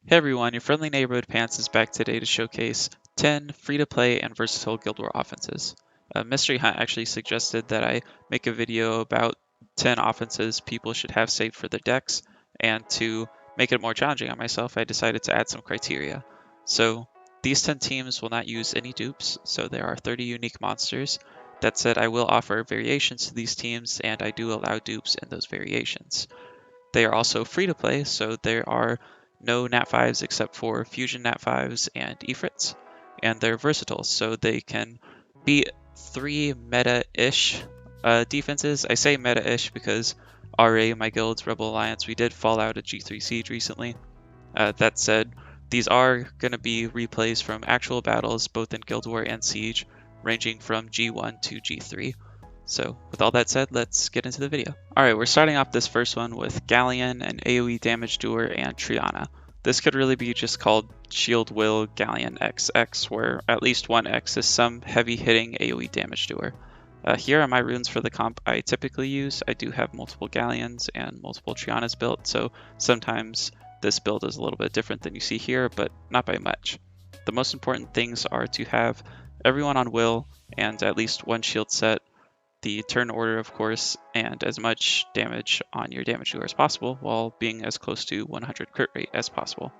Hey everyone, your friendly neighborhood Pants is back today to showcase 10 free-to-play and versatile Guild War offenses. Mystery Hunt actually suggested that I make a video about 10 offenses people should have saved for their decks, and to make it more challenging on myself, I decided to add some criteria. So these 10 teams will not use any dupes, so there are 30 unique monsters. That said, I will offer variations to these teams, and I do allow dupes in those variations. They are also free to play, so there are no Nat 5s except for Fusion Nat 5s and Ifrits, and they're versatile, so they can be 3 meta-ish defenses. I say meta-ish because RA, my guild's Rebel Alliance, we did fall out at G3 Siege recently. That said, these are going to be replays from actual battles, both in Guild War and Siege, ranging from G1 to G3. So with all that said, let's get into the video. Alright, we're starting off this first one with Galleon, an AoE damage doer, and Triana. This could really be just called Shield Will Galleon XX, where at least one X is some heavy hitting AoE damage doer. Here are my runes for the comp I typically use. I do have multiple Galleons and multiple Trianas built, so sometimes this build is a little bit different than you see here, but not by much. The most important things are to have everyone on Will and at least one shield set, the turn order, of course, and as much damage on your damage dealer as possible while being as close to 100 crit rate as possible.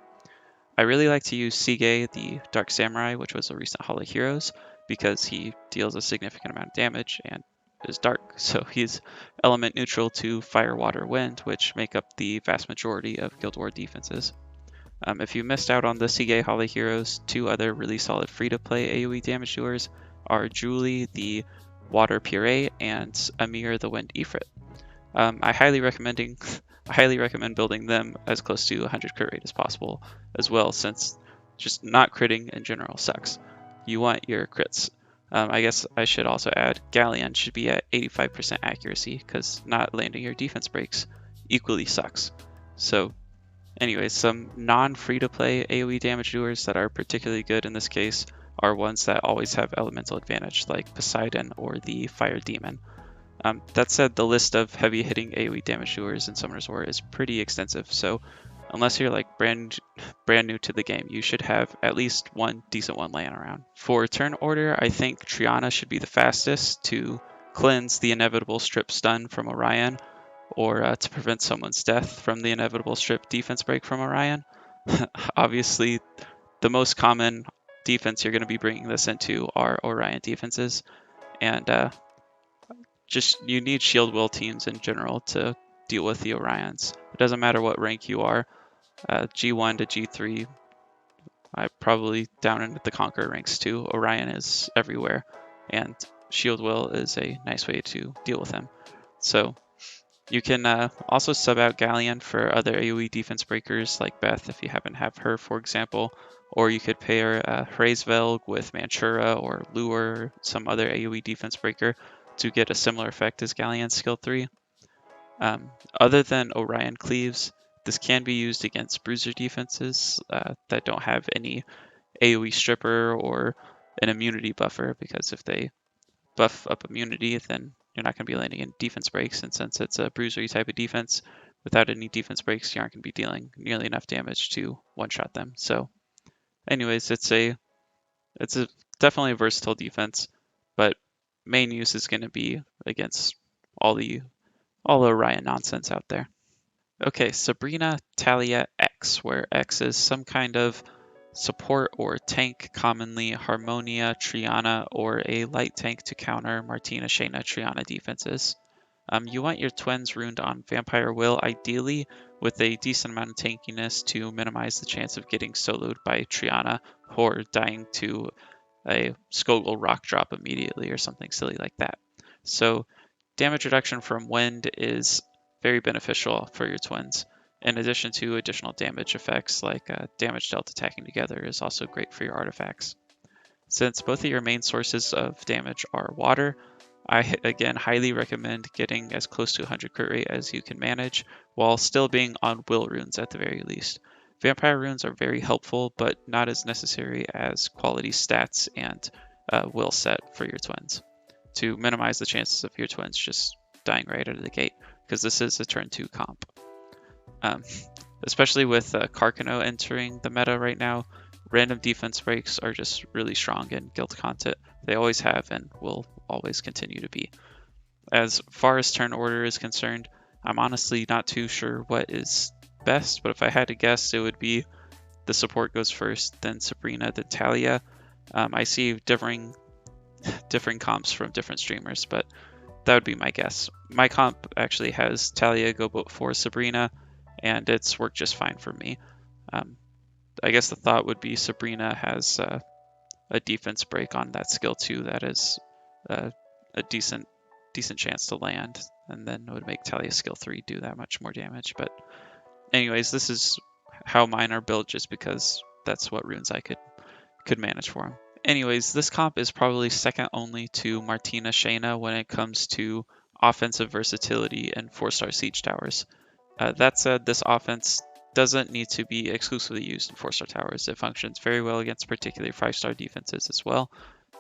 I really like to use Sige, the Dark Samurai, which was a recent Hall of Heroes, because he deals a significant amount of damage and is dark, so he's element neutral to fire, water, wind, which make up the vast majority of Guild War defenses. If you missed out on the Sige Hall of Heroes, two other really solid free-to-play AoE damage doers are Julie, the Water Puree, and Amir, the Wind Ifrit. I highly recommend building them as close to 100 crit rate as possible as well, since just not critting in general sucks. You want your crits. I guess I should also add Galleon should be at 85% accuracy, because not landing your defense breaks equally sucks. So anyways, some non-free-to-play AoE damage doers that are particularly good in this case are ones that always have elemental advantage, like Poseidon or the Fire Demon. That said, the list of heavy-hitting AoE damage doers in Summoner's War is pretty extensive, so unless you're like brand new to the game, you should have at least one decent one laying around. For turn order, I think Triana should be the fastest to cleanse the inevitable strip stun from Orion, or to prevent someone's death from the inevitable strip defense break from Orion. Obviously, the most common defense you're going to be bringing this into are Orion defenses, and just you need shield will teams in general to deal with the Orions. It doesn't matter what rank you are, G1 to G3, probably down into the Conqueror ranks too. Orion is everywhere, and shield will is a nice way to deal with him. So you can also sub out Galleon for other AoE defense breakers like Beth if you happen to have her, for example, or you could pair Hraesvelg with Mantura or Luer, some other AoE defense breaker, to get a similar effect as Galleon's skill 3. Other than Orion cleaves, this can be used against bruiser defenses that don't have any AoE stripper or an immunity buffer, because if they buff up immunity, then you're not going to be landing in defense breaks, and since it's a bruisery type of defense, without any defense breaks, you aren't going to be dealing nearly enough damage to one-shot them. So anyways, it's definitely a versatile defense, but main use is going to be against all the Orion nonsense out there. Okay, Sabrina Talia X, where X is some kind of support or tank, commonly Harmonia, Triana, or a light tank to counter Martina, Shayna, Triana defenses. You want your twins runed on Vampire Will, ideally with a decent amount of tankiness to minimize the chance of getting soloed by Triana or dying to a Skogul rock drop immediately or something silly like that. So damage reduction from wind is very beneficial for your twins. In addition to additional damage effects like damage dealt attacking together is also great for your artifacts. Since both of your main sources of damage are water, I again highly recommend getting as close to 100 crit rate as you can manage, while still being on will runes at the very least. Vampire runes are very helpful, but not as necessary as quality stats and will set for your twins, to minimize the chances of your twins just dying right out of the gate, because this is a turn 2 comp. especially with Karkano entering the meta right now. Random defense breaks are just really strong in guild content. They always have and will always continue to be. As far as turn order is concerned, I'm honestly not too sure what is best, but if I had to guess, it would be the support goes first, then Sabrina, then Talia. I see differing comps from different streamers, but that would be my guess. My comp actually has Talia go before Sabrina, and it's worked just fine for me. I guess the thought would be Sabrina has a defense break on that skill too that is a decent chance to land, and then it would make Talia skill 3 do that much more damage. But anyways, this is how mine are built just because that's what runes I could manage for him. Anyways, this comp is probably second only to Martina Shayna when it comes to offensive versatility and 4-star siege towers. That said, this offense doesn't need to be exclusively used in 4-star towers. It functions very well against particularly 5-star defenses as well.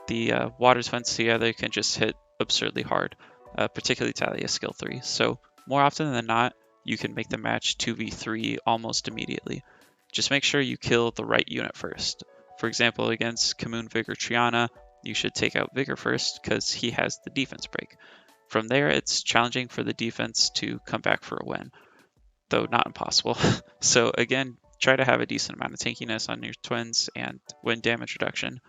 The water defense together can just hit absurdly hard, particularly Talia skill 3. So more often than not, you can make the match 2v3 almost immediately. Just make sure you kill the right unit first. For example, against Khmun Vigor Triana, you should take out Vigor first because he has the defense break. From there, it's challenging for the defense to come back for a win, though not impossible. So again, try to have a decent amount of tankiness on your twins and win damage reduction,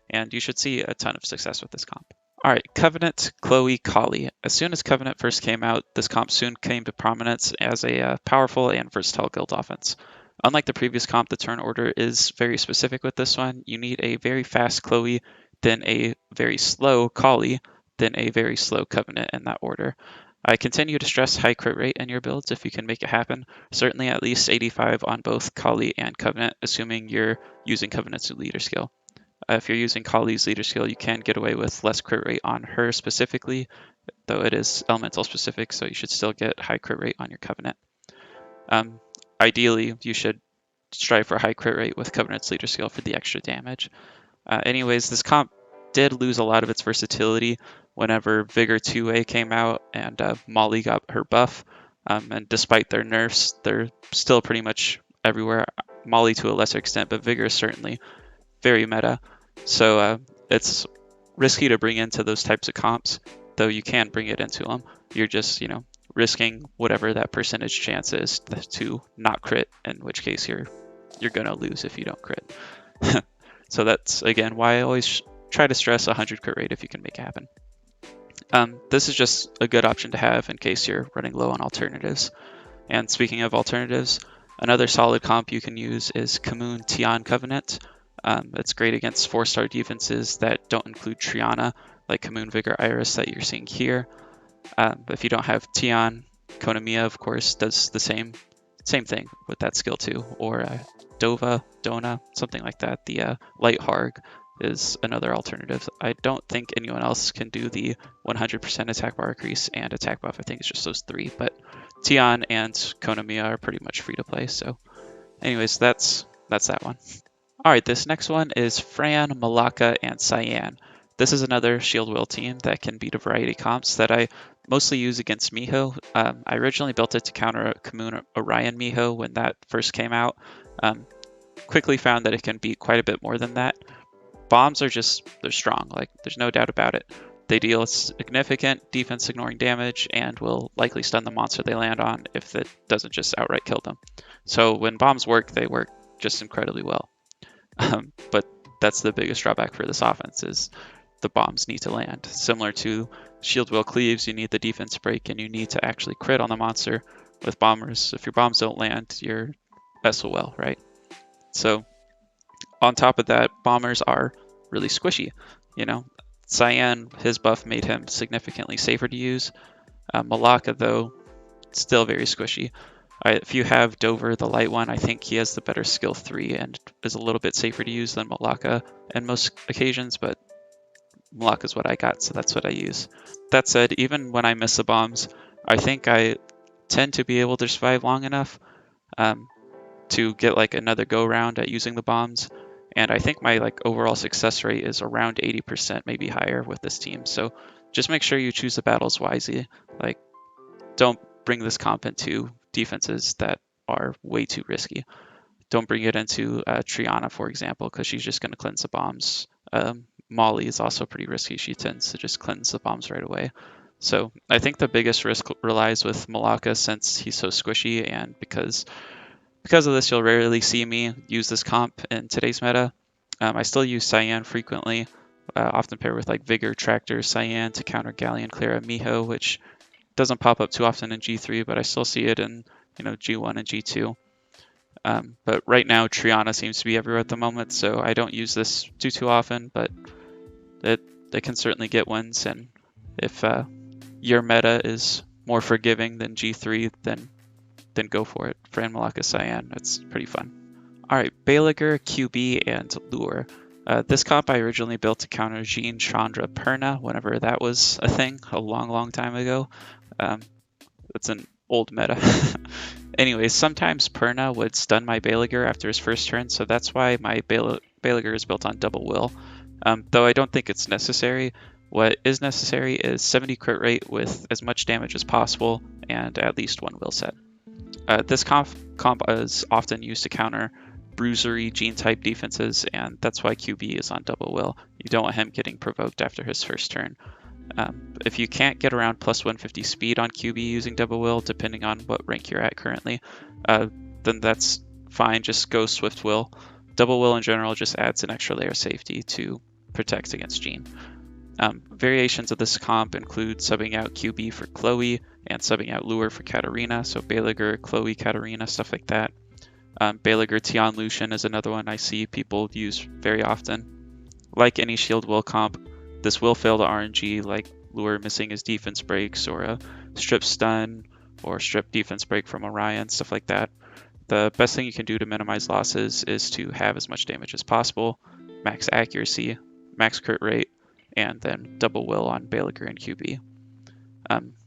and you should see a ton of success with this comp. Alright, Covenant, Chloe, Khali. As soon as Covenant first came out, this comp soon came to prominence as a powerful and versatile guild offense. Unlike the previous comp, the turn order is very specific with this one. You need a very fast Chloe, then a very slow Khali, then a very slow Covenant in that order. I continue to stress high crit rate in your builds if you can make it happen. Certainly at least 85 on both Khali and Covenant, assuming you're using Covenant's leader skill. If you're using Khali's leader skill, you can get away with less crit rate on her specifically, though it is elemental specific, so you should still get high crit rate on your Covenant. Ideally, you should strive for high crit rate with Covenant's leader skill for the extra damage. Anyways, this comp did lose a lot of its versatility whenever Vigor 2A came out and Molly got her buff. And despite their nerfs, they're still pretty much everywhere. Molly to a lesser extent, but Vigor is certainly very meta. So it's risky to bring into those types of comps, though you can bring it into them. You're just, risking whatever that percentage chance is to not crit, in which case you're gonna lose if you don't crit. So that's again why I always try to stress 100 crit rate if you can make it happen. This is just a good option to have in case you're running low on alternatives. And speaking of alternatives, another solid comp you can use is Khmun Teon Covenant. It's great against 4-star defenses that don't include Triana, like Khmun Vigor Iris that you're seeing here. But if you don't have Teon, Kona of course does the same thing with that skill too, or Dona, something like that. The Light Harg is another alternative. I don't think anyone else can do the 100% attack bar increase and attack buff. I think it's just those 3, but Teon and Kona are pretty much free to play. So anyways, that's that one. Alright, this next one is Fran, Malaka, and Sian. This is another Shield Will team that can beat a variety of comps that I mostly use against Miho. I originally built it to counter Khmun Orion Miho when that first came out. Quickly found that it can beat quite a bit more than that. Bombs are they're strong, there's no doubt about it. They deal significant defense ignoring damage and will likely stun the monster they land on if it doesn't just outright kill them. So when bombs work, they work just incredibly well. But that's the biggest drawback for this offense is the bombs need to land. Similar to Shield Will Cleaves, you need the defense break and you need to actually crit on the monster. With bombers, if your bombs don't land, you're SOL, right? So on top of that, bombers are really squishy. Sian, his buff made him significantly safer to use. Malaka, though, still very squishy. If you have Dozer, the light one, I think he has the better skill 3 and is a little bit safer to use than Malaka in most occasions, but Malaka is what I got, so that's what I use. That said, even when I miss the bombs, I think I tend to be able to survive long enough to get another go round at using the bombs, and I think my overall success rate is around 80%, maybe higher with this team. So just make sure you choose the battles wisely. Don't bring this comp into defenses that are way too risky. Don't bring it into Triana, for example, because she's just going to cleanse the bombs. Molly is also pretty risky. She tends to just cleanse the bombs right away. So I think the biggest risk relies with Malaka since he's so squishy, and because of this, you'll rarely see me use this comp in today's meta. I still use Sian frequently, often paired with like Vigor, Tractor, Sian to counter Galleon, Clara, Miho, which doesn't pop up too often in G3, but I still see it in G1 and G2. But right now, Triana seems to be everywhere at the moment, so I don't use this too often, but it can certainly get wins, and if your meta is more forgiving than G3, then go for it. Fran, Malaka, Sian, it's pretty fun. Alright, Baleygr QB and Luer. This comp I originally built to counter Jeanne, Chandra, Perna, whenever that was a thing, a long time ago. It's an old meta. Anyways, sometimes Perna would stun my Baleygr after his first turn, so that's why my Baleygr is built on double will. Though I don't think it's necessary. What is necessary is 70 crit rate with as much damage as possible and at least one will set. This comp is often used to counter bruisery Jeanne type defenses, and that's why QB is on double will. You don't want him getting provoked after his first turn. If you can't get around plus 150 speed on QB using double will, depending on what rank you're at currently, then that's fine, just go swift will. Double will in general just adds an extra layer of safety to protect against Jeanne. Variations of this comp include subbing out QB for Chole and subbing out Luer for Katarina, so Baleygr, Chole, Katarina, stuff like that. Baleygr Teon Lushen is another one I see people use very often. Like any shield will comp, this will fail to RNG, like Luer missing his defense breaks, or a strip stun, or strip defense break from Orion, stuff like that. The best thing you can do to minimize losses is to have as much damage as possible, max accuracy, max crit rate, and then double will on Baleygr and QB.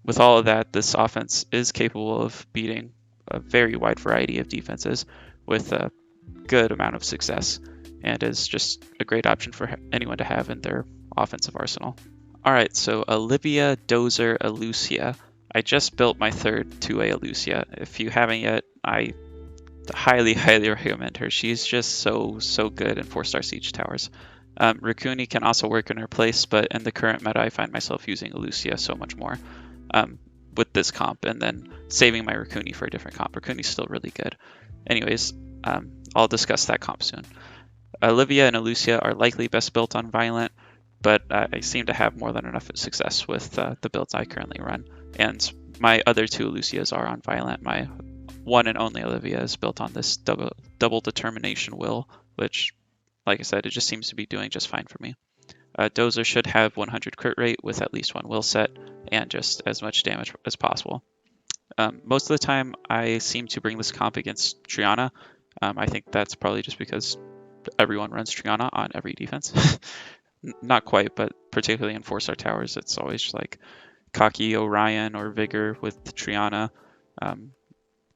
With all of that, this offense is capable of beating a very wide variety of defenses with a good amount of success, and is just a great option for anyone to have in their offensive arsenal. Alright, so Olivia, Dozer, Elucia. I just built my third 2A Elucia. If you haven't yet, I highly recommend her. She's just so good in 4-star siege towers. Racuni can also work in her place, but in the current meta, I find myself using Elucia so much more with this comp, and then saving my Racuni for a different comp. Racuni's still really good. Anyways, I'll discuss that comp soon. Olivia and Elucia are likely best built on Violent, but I seem to have more than enough success with the builds I currently run. And my other two Elucias are on Violent. My one and only Olivia is built on this double determination will, which, like I said, it just seems to be doing just fine for me. Dozer should have 100 crit rate with at least one will set and just as much damage as possible. Most of the time, I seem to bring this comp against Triana. I think that's probably just because everyone runs Triana on every defense. Not quite, but particularly in 4-star towers, it's always just like Cocky Orion or Vigor with Triana,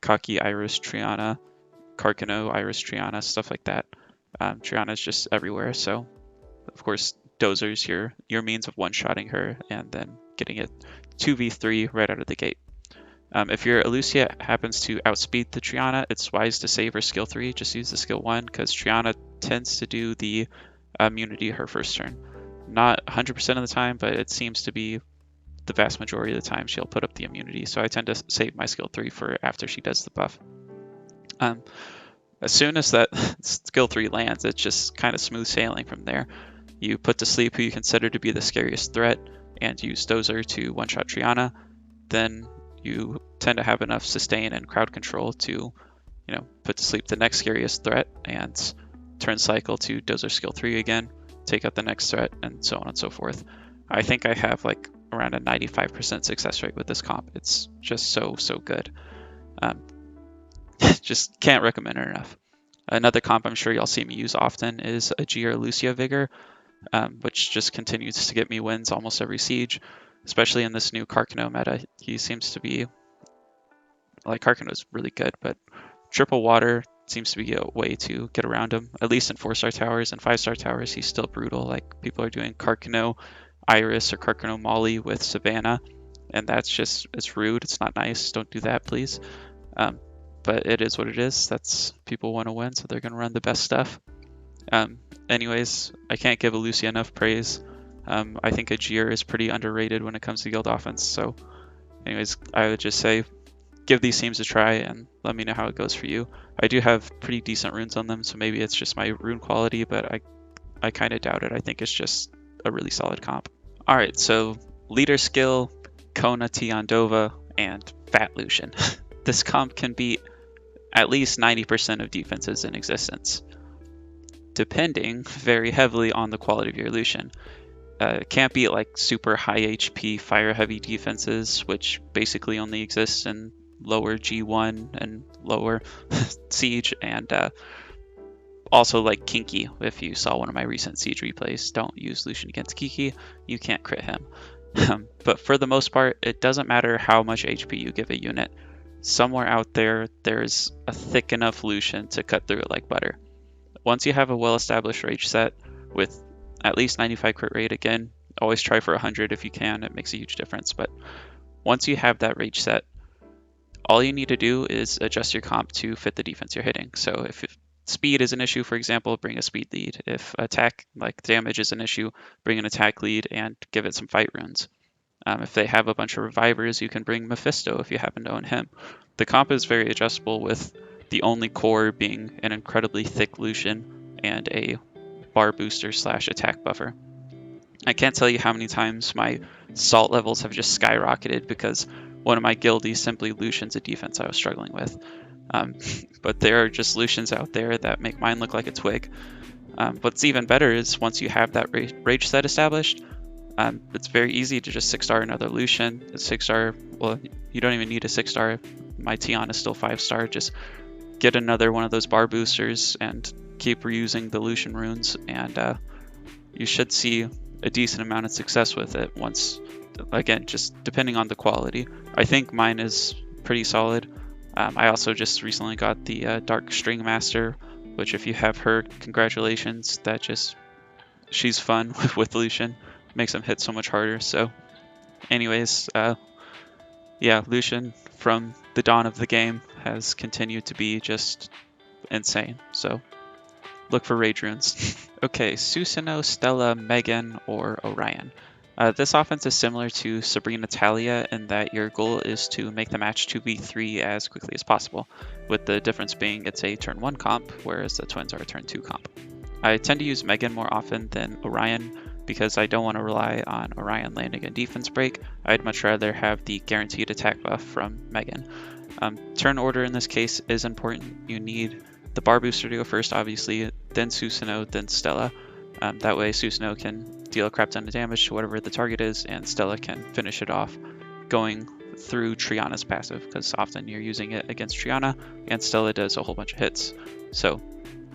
Cocky Iris Triana, Carcano Iris Triana, stuff like that. Triana is just everywhere, so of course Dozer's your means of one-shotting her and then getting it 2v3 right out of the gate. If your Elucia happens to outspeed the Triana, it's wise to save her skill 3, just use the skill 1, because Triana tends to do the immunity her first turn. Not 100% of the time, but it seems to be the vast majority of the time she'll put up the immunity, so I tend to save my skill 3 for after she does the buff. As soon as that skill 3 lands, it's just kind of smooth sailing from there. You put to sleep who you consider to be the scariest threat and use Dozer to one-shot Triana, then you tend to have enough sustain and crowd control to, put to sleep the next scariest threat and turn cycle to Dozer skill 3 again, take out the next threat, and so on and so forth. I think I have like around a 95% success rate with this comp. It's just so good. Just can't recommend it enough. Another comp I'm sure y'all see me use often is a G or Elucia Vigor, which just continues to get me wins almost every siege, especially in this new Carcano meta. He seems to be, Carcano's really good, but triple water seems to be a way to get around him, at least in 4-star towers. And 5-star towers, he's still brutal. Like, people are doing Carcano Iris or Carcano Molly with Savannah, and that's just, it's rude. It's not nice. Don't do that, please. but it is what it is. That's people want to win, so they're going to run the best stuff. Anyways, I can't give Elucia enough praise. I think Ajir is pretty underrated when it comes to guild offense. So anyways, I would just say give these teams a try and let me know how it goes for you. I do have pretty decent runes on them, so maybe it's just my rune quality, but I kind of doubt it. I think it's just a really solid comp. All right, so leader skill, Kona, Teon, Dova, and Fat Lushen. This comp can beat at least 90% of defenses in existence, depending very heavily on the quality of your Lushen. It can't beat like super high HP fire heavy defenses, which basically only exist in lower G1 and lower Siege, and also like Kinky. If you saw one of my recent Siege replays, don't use Lushen against Kinky, you can't crit him. But for the most part, it doesn't matter how much HP you give a unit. Somewhere out there, there's a thick enough Lushen to cut through it like butter. Once you have a well-established rage set with at least 95 crit rate, again, always try for 100 if you can, it makes a huge difference. But once you have that rage set, all you need to do is adjust your comp to fit the defense you're hitting. So if speed is an issue, for example, bring a speed lead. If attack, like damage, is an issue, bring an attack lead and give it some fight runes. If they have a bunch of revivers, you can bring Mephisto if you happen to own him. The comp is very adjustable, with the only core being an incredibly thick Lushen and a bar booster / attack buffer. I can't tell you how many times my salt levels have just skyrocketed because one of my guildies simply Lushens a defense I was struggling with. But there are just Lushens out there that make mine look like a twig. What's even better is once you have that rage set established, it's very easy to just 6-star another Lushen. A 6-star, well, you don't even need a 6-star. My Teon is still 5-star. Just get another one of those bar boosters and keep reusing the Lushen runes, and you should see a decent amount of success with it once, again, just depending on the quality. I think mine is pretty solid. I also just recently got the Dark String Master, which if you have her, congratulations. She's fun with Lushen. Makes them hit so much harder. So anyways, yeah, Lushen from the dawn of the game has continued to be just insane. So look for rage runes. Okay, Susano, Stella, Megan, or Orion. This offense is similar to Sabrina Talia in that your goal is to make the match 2v3 as quickly as possible, with the difference being it's a turn 1 comp, whereas the twins are a turn 2 comp. I tend to use Megan more often than Orion because I don't want to rely on Orion landing a defense break. I'd much rather have the guaranteed attack buff from Megan. Turn order in this case is important. You need the bar booster to go first, obviously, then Susano, then Stella. That way Susano can deal a crap ton of damage to whatever the target is, and Stella can finish it off going through Triana's passive, because often you're using it against Triana, and Stella does a whole bunch of hits. So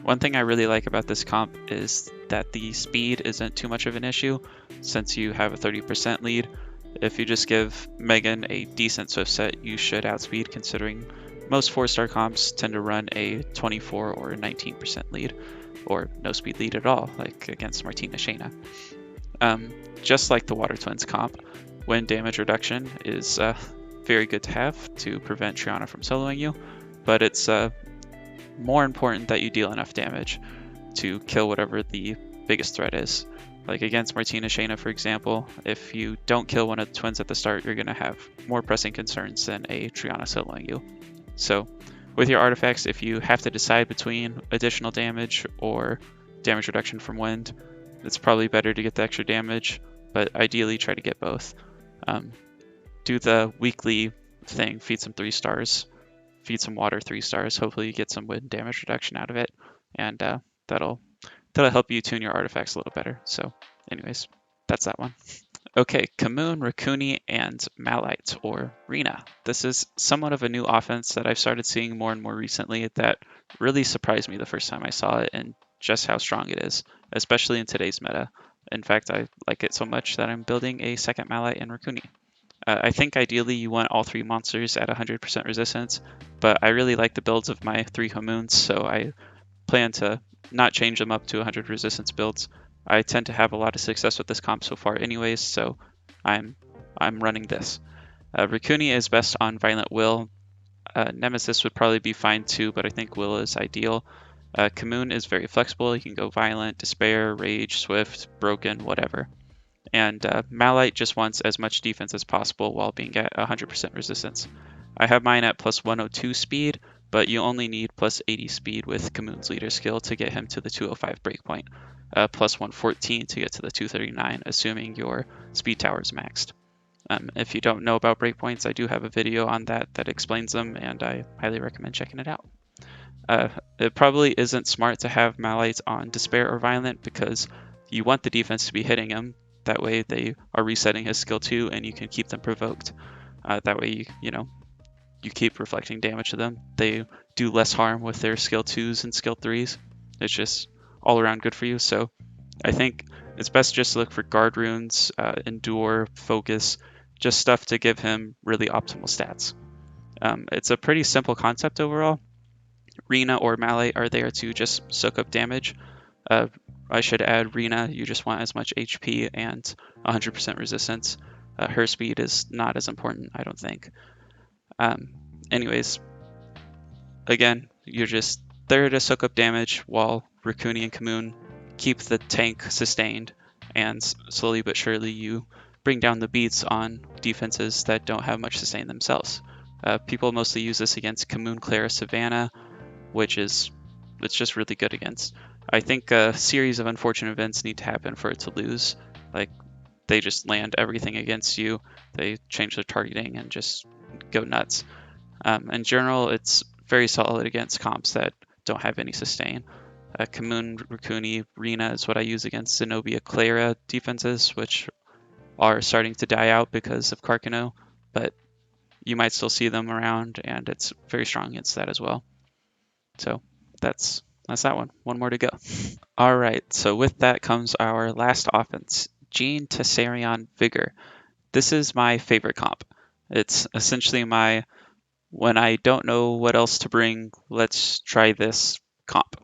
one thing I really like about this comp is that the speed isn't too much of an issue, since you have a 30% lead. If you just give Megan a decent Swift set, you should outspeed, considering most 4-star comps tend to run a 24 or 19% lead, or no speed lead at all, like against Martina Shayna. Just like the Water Twins comp, wind damage reduction is very good to have to prevent Triana from soloing you, but it's more important that you deal enough damage to kill whatever the biggest threat is. Like against Martina Shayna, for example, if you don't kill one of the twins at the start, you're going to have more pressing concerns than a Triana soloing you. So with your artifacts, if you have to decide between additional damage or damage reduction from wind, it's probably better to get the extra damage, but ideally try to get both. Do the weekly thing, feed some 3-stars, feed some water 3-stars, hopefully you get some wind damage reduction out of it, and that'll help you tune your artifacts a little better. So anyways, that's that one. Okay, Khmun, Racuni, and Malite, or Rina. This is somewhat of a new offense that I've started seeing more and more recently that really surprised me the first time I saw it, and just how strong it is, especially in today's meta. In fact, I like it so much that I'm building a second Malite and Racuni. I think ideally you want all 3 monsters at 100% resistance, but I really like the builds of my 3 Khmuns, so I plan to not change them up to 100 resistance builds. I tend to have a lot of success with this comp so far anyways, so I'm running this. Racuni is best on Violent Will. Nemesis would probably be fine too, but I think Will is ideal. Khmun is very flexible. He can go Violent, Despair, Rage, Swift, Broken, whatever. And Malite just wants as much defense as possible while being at 100% resistance. I have mine at plus 102 speed, but you only need plus 80 speed with Khmun's leader skill to get him to the 205 breakpoint, plus 114 to get to the 239, assuming your speed tower is maxed. If you don't know about breakpoints, I do have a video on that explains them, and I highly recommend checking it out. It probably isn't smart to have Malite on Despair or Violent because you want the defense to be hitting him. That way they are resetting his skill 2 and you can keep them provoked. That way you keep reflecting damage to them. They do less harm with their skill 2s and skill 3s. It's just all around good for you. So I think it's best just to look for guard runes, endure, focus, just stuff to give him really optimal stats. It's a pretty simple concept overall. Rina or Malite are there to just soak up damage. I should add Rina, you just want as much HP and 100% resistance. Her speed is not as important, I don't think. Anyways, again, you're just there to soak up damage while Racuni and Khmun keep the tank sustained, and slowly but surely you bring down the beats on defenses that don't have much sustain themselves. People mostly use this against Khmun, Clara, Savannah, which it's just really good against. I think a series of unfortunate events need to happen for it to lose. Like, they just land everything against you, they change their targeting and just go nuts. In general, it's very solid against comps that don't have any sustain. Khmun, Racuni, Rina is what I use against Zenobia, Clara defenses, which are starting to die out because of Carcano, but you might still see them around, and it's very strong against that as well. So that's that one. One more to go. All right, so with that comes our last offense, Jeanne, Tesarion, Vigor. This is my favorite comp. It's essentially my, when I don't know what else to bring, let's try this comp.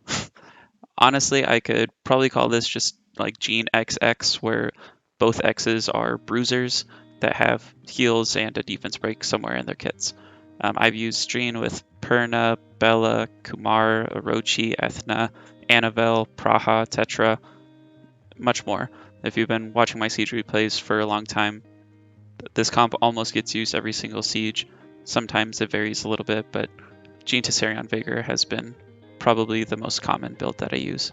Honestly, I could probably call this just like Jeanne XX, where both X's are bruisers that have heals and a defense break somewhere in their kits. I've used Jeanne with Perna, Bella, Kumar, Orochi, Ethna, Annabelle, Praha, Tetra, much more. If you've been watching my Siege replays for a long time, this comp almost gets used every single Siege. Sometimes it varies a little bit, but Jeanne Tesarion Vigor has been probably the most common build that I use.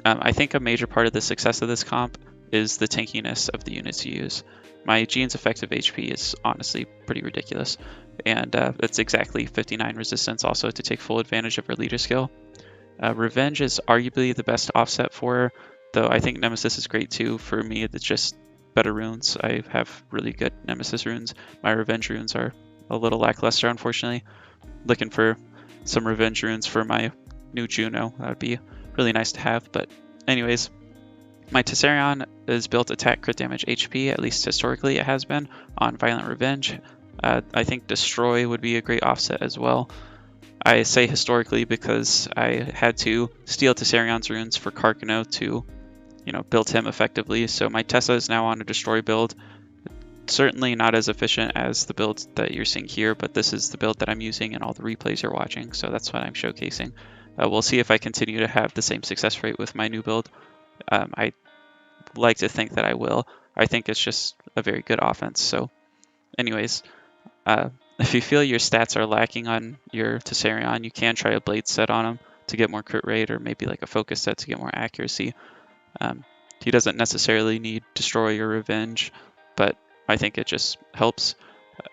I think a major part of the success of this comp is the tankiness of the units you use. My Jeanne's effective HP is honestly pretty ridiculous, and it's exactly 59 resistance also to take full advantage of her leader skill. Revenge is arguably the best offset for her, though I think Nemesis is great too. For me, it's just better runes. I have really good Nemesis runes. My Revenge runes are a little lackluster, unfortunately. Looking for some Revenge runes for my new Juno. That would be really nice to have, but anyways. My Tesarion is built attack, crit damage, HP, at least historically it has been, on Violent Revenge. I think Destroy would be a great offset as well. I say historically because I had to steal Tesarion's runes for Carcano to, build him effectively, so my Tessa is now on a Destroy build. Certainly not as efficient as the build that you're seeing here, but this is the build that I'm using in all the replays you're watching, so that's what I'm showcasing. We'll see if I continue to have the same success rate with my new build. I like to think that I will. I think it's just a very good offense. So anyways, if you feel your stats are lacking on your Tesarion, you can try a blade set on him to get more crit rate, or maybe like a focus set to get more accuracy. He doesn't necessarily need Destroy or Revenge, but I think it just helps.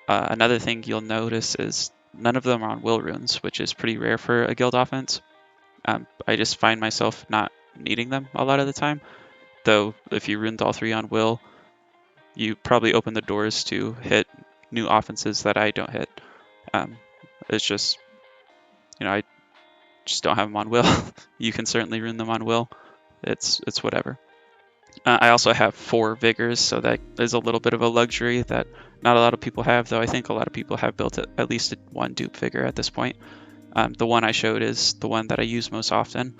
Another thing you'll notice is none of them are on will runes, which is pretty rare for a guild offense. I just find myself not needing them a lot of the time, though if you runed all 3 on will, you probably open the doors to hit new offenses that I don't hit. It's just, I just don't have them on will. You can certainly rune them on will. It's whatever. I also have 4 Vigors, so that is a little bit of a luxury that not a lot of people have, though I think a lot of people have built at least one dupe Vigor at this point. The one I showed is the one that I use most often.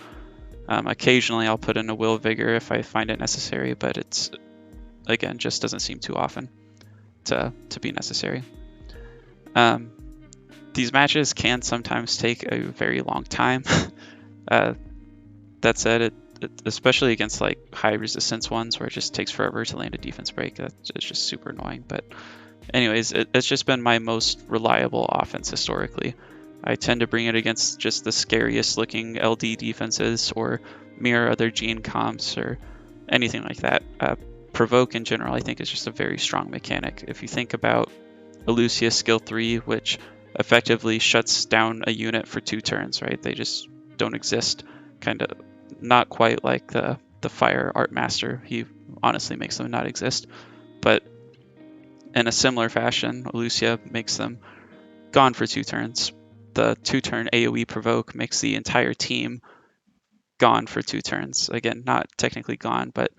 Occasionally I'll put in a will Vigor if I find it necessary, but it's, again, just doesn't seem too often to be necessary. These matches can sometimes take a very long time. That said, especially against like high resistance ones where it just takes forever to land a defense break, it's just super annoying. But anyways, it's just been my most reliable offense historically. I tend to bring it against just the scariest looking LD defenses or mirror other Jeanne comps or anything like that. Provoke in general, I think, is just a very strong mechanic. If you think about Elucia skill 3, which effectively shuts down a unit for 2 turns, right? They just don't exist. Kind of not quite like the Fire Art Master. He honestly makes them not exist. But in a similar fashion, Elucia makes them gone for 2 turns. The 2-turn AoE provoke makes the entire team gone for 2 turns. Again, not technically gone, but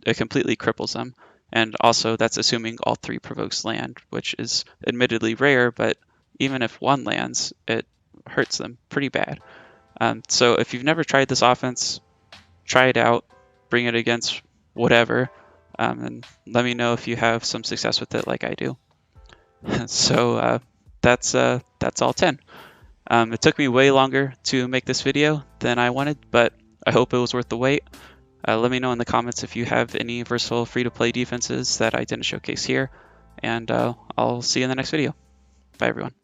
it completely cripples them. And also, that's assuming all 3 provokes land, which is admittedly rare, but even if 1 lands, it hurts them pretty bad. So if you've never tried this offense, try it out, bring it against whatever, and let me know if you have some success with it like I do. So that's all 10. It took me way longer to make this video than I wanted, but I hope it was worth the wait. Let me know in the comments if you have any versatile free-to-play defenses that I didn't showcase here, and I'll see you in the next video. Bye, everyone.